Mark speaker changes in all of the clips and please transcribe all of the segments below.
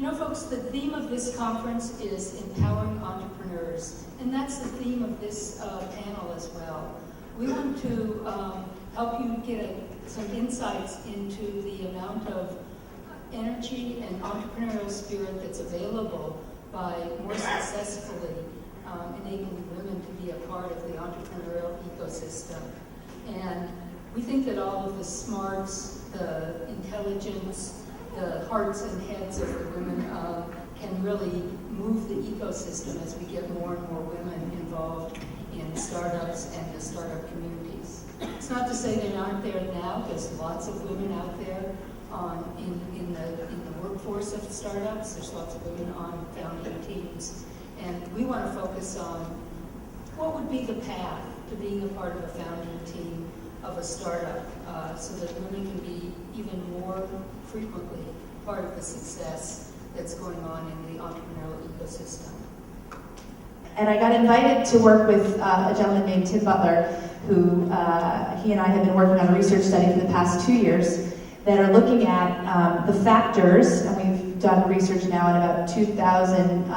Speaker 1: You know, folks, the theme of this conference is empowering entrepreneurs, and that's the theme of this panel as well. We want to help you get some insights into the amount of energy and entrepreneurial spirit that's available by more successfully enabling women to be a part of the entrepreneurial ecosystem. And we think that all of the smarts, the intelligence, the hearts and heads of the women can really move the ecosystem as we get more and more women involved in startups and the startup communities. It's not to say they aren't there now. There's lots of women out there in the workforce of startups. There's lots of women on founding teams. And we want to focus on what would be the path to being a part of a founding team of a startup so that women can be even more frequently part of the success that's going on in the entrepreneurial ecosystem.
Speaker 2: And I got invited to work with a gentleman named Tim Butler, who he and I have been working on a research study for the past 2 years that are looking at the factors, and we've done research now on about 2,000,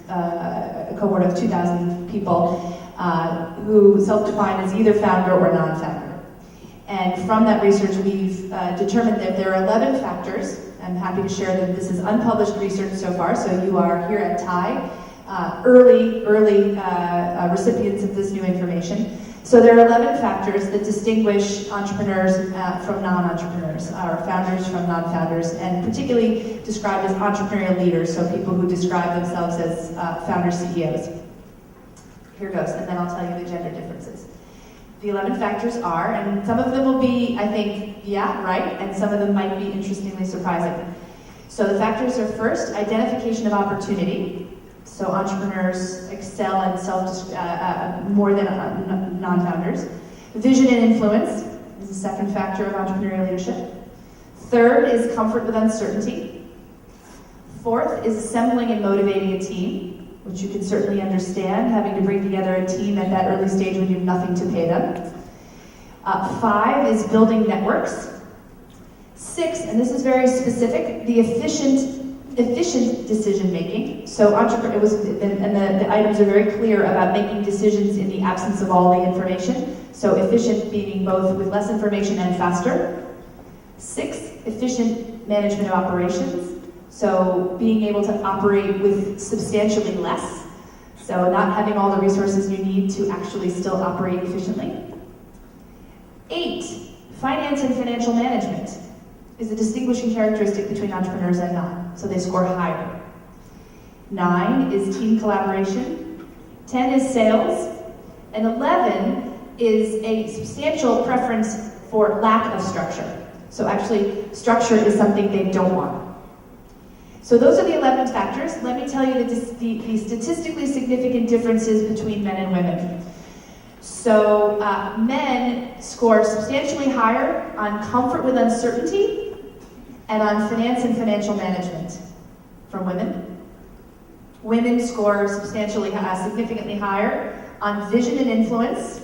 Speaker 2: a cohort of 2,000 people who self-define as either founder or non-founder. And from that research, we've determined that there are 11 factors. I'm happy to share that this is unpublished research so far, so you are here at TiE, early recipients of this new information. So there are 11 factors that distinguish entrepreneurs from non-entrepreneurs, or founders from non-founders, and particularly described as entrepreneurial leaders, so people who describe themselves as founder CEOs. Here goes, and then I'll tell you the gender differences. The 11 factors are, and some of them will be, I think, yeah, right, and some of them might be interestingly surprising. So the factors are first, identification of opportunity. So entrepreneurs excel in more than non-founders. Vision and influence is the second factor of entrepreneurial leadership. Third is comfort with uncertainty. Fourth is assembling and motivating a team, which you can certainly understand, having to bring together a team at that early stage when you have nothing to pay them. 5 is building networks. 6, and this is very specific, the efficient decision making. So the items are very clear about making decisions in the absence of all the information. So efficient meaning both with less information and faster. 6, efficient management of operations. So being able to operate with substantially less. So not having all the resources you need to actually still operate efficiently. 8, finance and financial management is a distinguishing characteristic between entrepreneurs and not. So they score higher. 9 is team collaboration. 10 is sales. And 11 is a substantial preference for lack of structure. So actually, structure is something they don't want. So those are the 11 factors. Let me tell you the statistically significant differences between men and women. So men score substantially higher on comfort with uncertainty and on finance and financial management from women. Women score significantly higher on vision and influence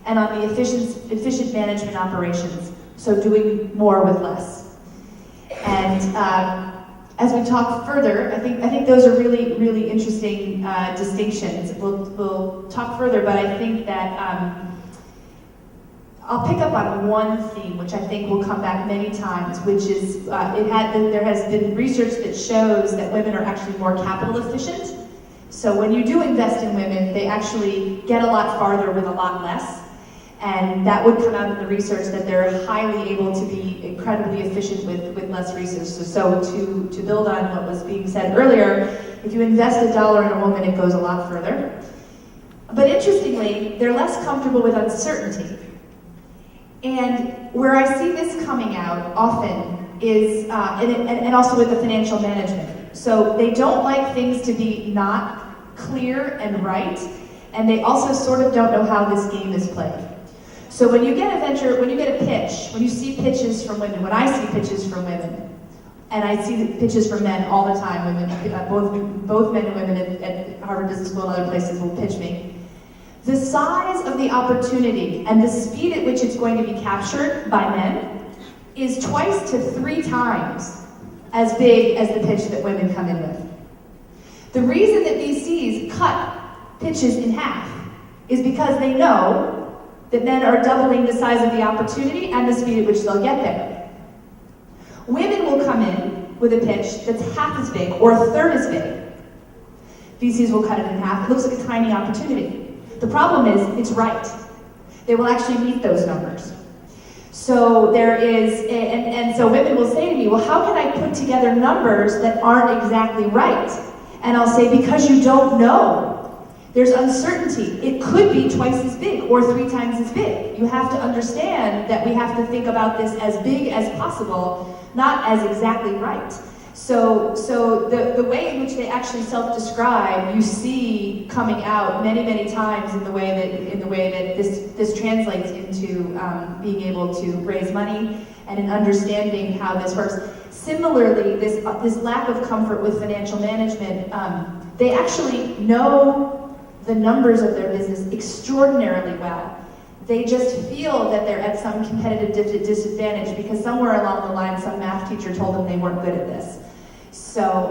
Speaker 2: and on the efficient management operations. So doing more with less. And as we talk further, I think those are really, really interesting distinctions. We'll talk further, but I think that I'll pick up on one theme, which I think will come back many times, which is there has been research that shows that women are actually more capital efficient. So when you do invest in women, they actually get a lot farther with a lot less. And that would come out in the research that they're highly able to be incredibly efficient with less resources. So to build on what was being said earlier, if you invest $1 in a woman, it goes a lot further. But interestingly, they're less comfortable with uncertainty. And where I see this coming out often is, and also with the financial management. So they don't like things to be not clear and right, and they also sort of don't know how this game is played. So when you get a pitch, when you see pitches from women, when I see pitches from women, and I see pitches from men all the time, both men and women at Harvard Business School and other places will pitch me. The size of the opportunity and the speed at which it's going to be captured by men is 2 to 3 times as big as the pitch that women come in with. The reason that VCs cut pitches in half is because they know that men are doubling the size of the opportunity and the speed at which they'll get there. Women will come in with a pitch that's half as big or a third as big. VCs will cut it in half. It looks like a tiny opportunity. The problem is, it's right. They will actually meet those numbers. So there is, and so women will say to me, well, how can I put together numbers that aren't exactly right? And I'll say, because you don't know. There's uncertainty. It could be twice as big or 3 times as big. You have to understand that we have to think about this as big as possible, not as exactly right. So the way in which they actually self-describe, you see coming out many, many times in the way that this translates into being able to raise money and in understanding how this works. Similarly, this lack of comfort with financial management, they actually know the numbers of their business extraordinarily well. They just feel that they're at some competitive disadvantage because somewhere along the line some math teacher told them they weren't good at this. So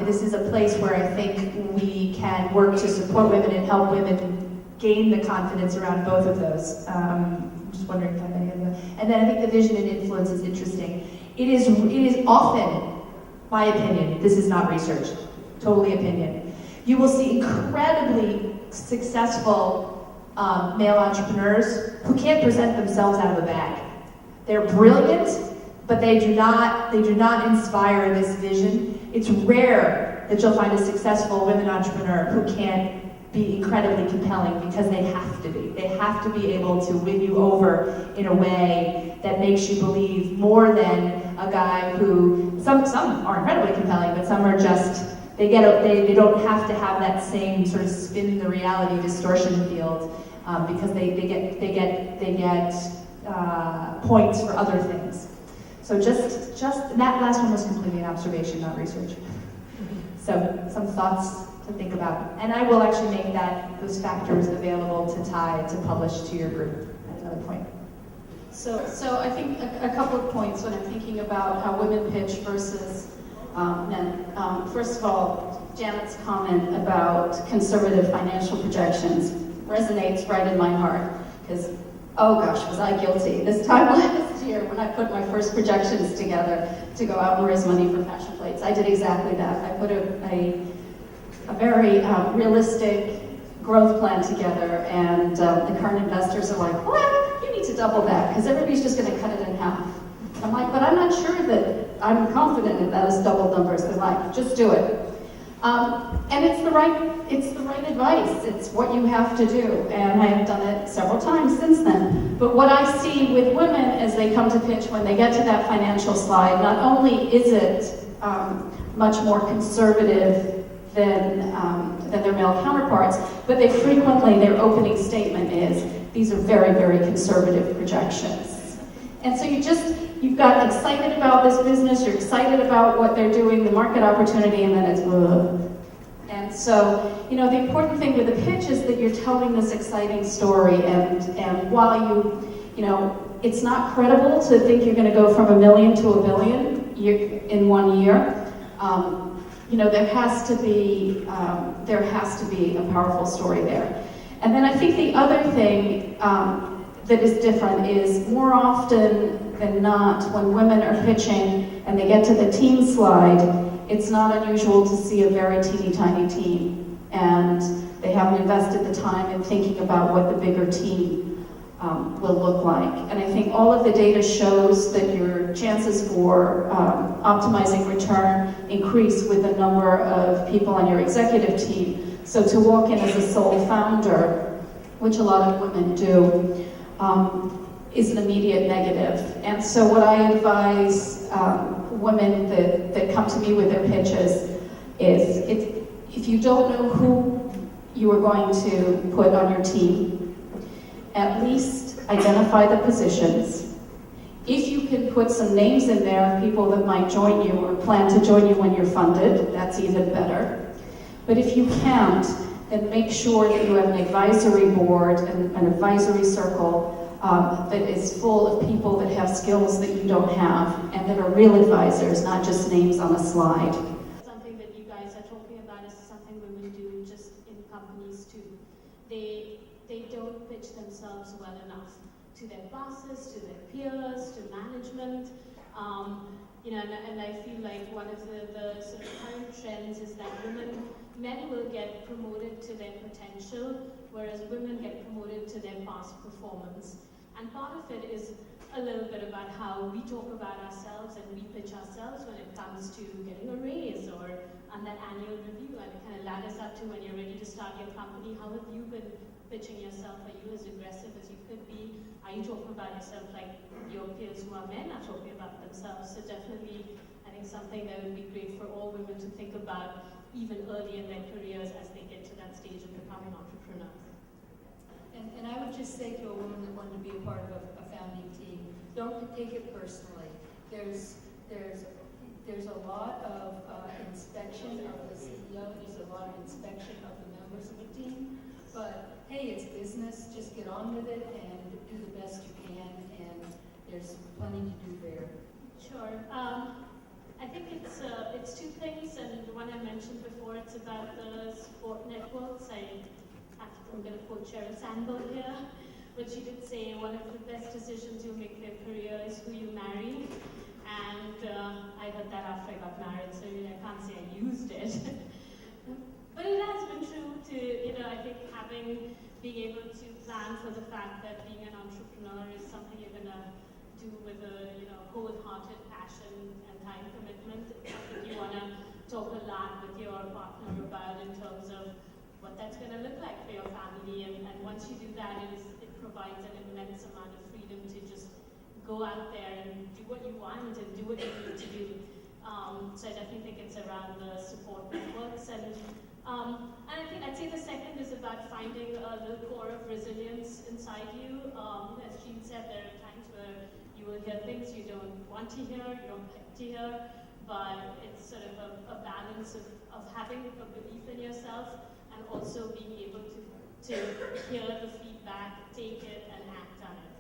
Speaker 2: this is a place where I think we can work to support women and help women gain the confidence around both of those. I'm just wondering if I have any other. And then I think the vision and influence is interesting. It is often, my opinion, this is not research, totally opinion. You will see incredibly successful male entrepreneurs who can't present themselves out of a bag. They're brilliant, but they do not inspire this vision. It's rare that you'll find a successful women entrepreneur who can't be incredibly compelling because they have to be. They have to be able to win you over in a way that makes you believe more than a guy who, some are incredibly compelling, but some are just, they don't have to have that same sort of spin the reality distortion field because they get points for other things. So just that last one was completely an observation, not research. So some thoughts to think about. And I will actually make those factors available to TiE to publish to your group at another point.
Speaker 3: So I think a couple of points when I'm thinking about how women pitch versus men. First of all, Janet's comment about conservative financial projections resonates right in my heart because, oh gosh, was I guilty. This time last year when I put my first projections together to go out and raise money for fashion plates, I did exactly that. I put a very realistic growth plan together, and the current investors are like, what? You need to double that because everybody's just going to cut it in half. I'm like, but I'm not sure that I'm confident in those double numbers. They're like, just do it. And it's the right advice. It's what you have to do. And I have done it several times since then. But what I see with women as they come to pitch, when they get to that financial slide, not only is it much more conservative than their male counterparts, but their opening statement is, these are very, very conservative projections. And so you've got excited about this business, you're excited about what they're doing, the market opportunity, and then it's ugh. And so, the important thing with the pitch is that you're telling this exciting story, and while it's not credible to think you're going to go from $1 million to $1 billion in 1 year. There has to be a powerful story there. And then I think the other thing that is different is more often than not, when women are pitching and they get to the team slide, it's not unusual to see a very teeny tiny team, and they haven't invested the time in thinking about what the bigger team will look like. And I think all of the data shows that your chances for optimizing return increase with the number of people on your executive team. So to walk in as a sole founder, which a lot of women do, is an immediate negative. And so what I advise women that come to me with their pitches is, if you don't know who you are going to put on your team, at least identify the positions. If you can put some names in there of people that might join you or plan to join you when you're funded, that's even better. But if you can't, then make sure that you have an advisory board and an advisory circle that is full of people that have skills that you don't have and that are real advisors, not just names on a slide.
Speaker 4: Something that you guys are talking about is something women do just in companies too. They don't pitch themselves well enough to their bosses, to their peers, to management. And I feel like one of the sort of current trends is that men will get promoted to their potential, whereas women get promoted to their past performance. And part of it is a little bit about how we talk about ourselves and we pitch ourselves when it comes to getting a raise or on that annual review, and it kind of ladders up to when you're ready to start your company. How have you been pitching yourself? Are you as aggressive as you could be? Are you talking about yourself like your peers who are men are talking about themselves? So definitely, I think something that would be great for all women to think about even early in their careers as they get to that stage of becoming entrepreneurs.
Speaker 1: And I would just say to a woman that wanted to be a part of a founding team, don't take it personally. There's a lot of inspection of the CEO, there's a lot of inspection of the members of the team, but hey, it's business, just get on with it and do the best you can, and there's plenty to do there.
Speaker 4: Sure. I think it's two things, and the one I mentioned before, it's about the support networks. I'm going to quote Sheryl Sandberg here, but she did say one of the best decisions you'll make in your career is who you marry. And I heard that after I got married, so I can't say I used it. But it has been true to, I think being able to plan for the fact that being an entrepreneur is something you're going to do with a wholehearted passion and time commitment. It's something you want to talk a lot with your partner about in terms of what that's going to look like for your family. And once you do that, it provides an immense amount of freedom to just go out there and do what you want and do what you need to do. So I definitely think it's around the support networks. And I'd say the second is about finding the core of resilience inside you. As Jean said, there are times where you will hear things you don't want to hear, you don't like to hear, but it's sort of a balance of having a belief in yourself and also being able to hear the feedback, take it, and act on it.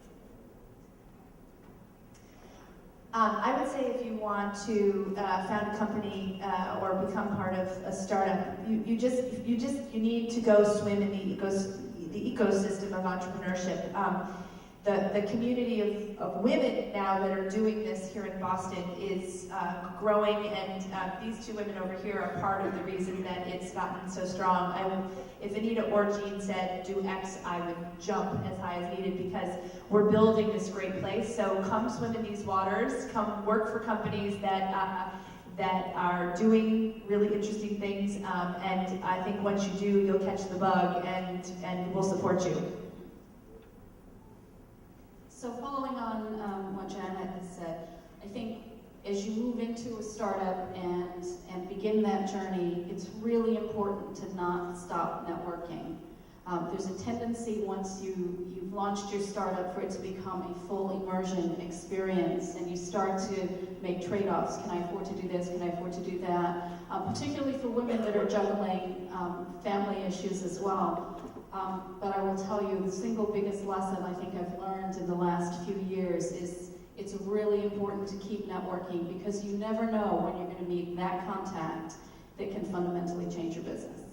Speaker 2: I would say if you want to found a company or become part of a startup, you need to go swim in the ecosystem of entrepreneurship. The community of women now that are doing this here in Boston is growing, and these two women over here are part of the reason that it's gotten so strong. If Anita or Jean said do X, I would jump as high as needed because we're building this great place. So come swim in these waters, come work for companies that are doing really interesting things, and I think once you do, you'll catch the bug, and we'll support you.
Speaker 3: So following on what Janet has said, I think as you move into a startup and begin that journey, it's really important to not stop networking. There's a tendency once you've launched your startup for it to become a full immersion experience, and you start to make trade-offs. Can I afford to do this? Can I afford to do that? Particularly for women that are juggling family issues as well. But I will tell you, the single biggest lesson I think I've learned in the last few years is it's really important to keep networking because you never know when you're going to meet that contact that can fundamentally change your business.